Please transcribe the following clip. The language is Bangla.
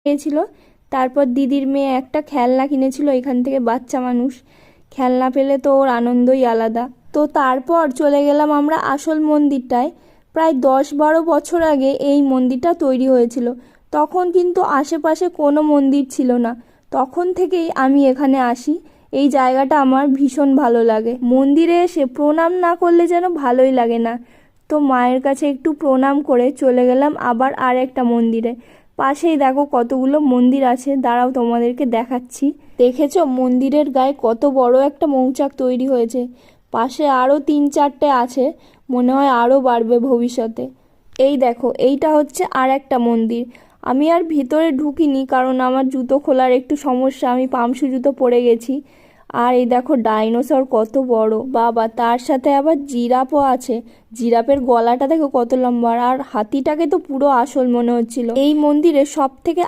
গিয়েছিল। তারপর দিদির মেয়ে একটা খেলনা কিনেছিল এখান থেকে, বাচ্চা মানুষ খেলনা পেলে তো ওর আনন্দই আলাদা। তো তারপর চলে গেলাম আমরা আসল মন্দিরটায়। প্রায় 10-12 বছর আগে এই মন্দিরটা তৈরি হয়েছিল। তখন কিন্তু আশেপাশে কোনো মন্দির ছিল না। তখন থেকেই আমি এখানে আসি। এই জায়গাটা আমার ভীষণ ভালো লাগে। মন্দিরে এসে প্রণাম না করলে যেন ভালোই লাগে না। তো মায়ের কাছে একটু প্রণাম করে চলে গেলাম আবার আর একটা মন্দিরে। পাশেই দেখো কতগুলো মন্দির আছে, দাঁড়াও তোমাদেরকে দেখাচ্ছি। দেখেছো মন্দিরের গায়ে কত বড় একটা মৌচাক তৈরি হয়েছে। পাশে আরও 3-4টে আছে, মনে হয় আরও বাড়বে ভবিষ্যতে। এই দেখো এইটা হচ্ছে আর একটা মন্দির। আমি আর ভিতরে ঢুকিনি কারণ আমার জুতো খোলার একটু সমস্যা, আমি পামশু জুতো পরে গেছি। আর এই দেখো ডাইনোসর কত বড় বাবা, তার সাথে আবার জিরাফও আছে। জিরাফের গলাটা দেখো কত লম্বা, আর হাতিটাকে তো পুরো আসল মনে হচ্ছিল। এই মন্দিরে সব থেকে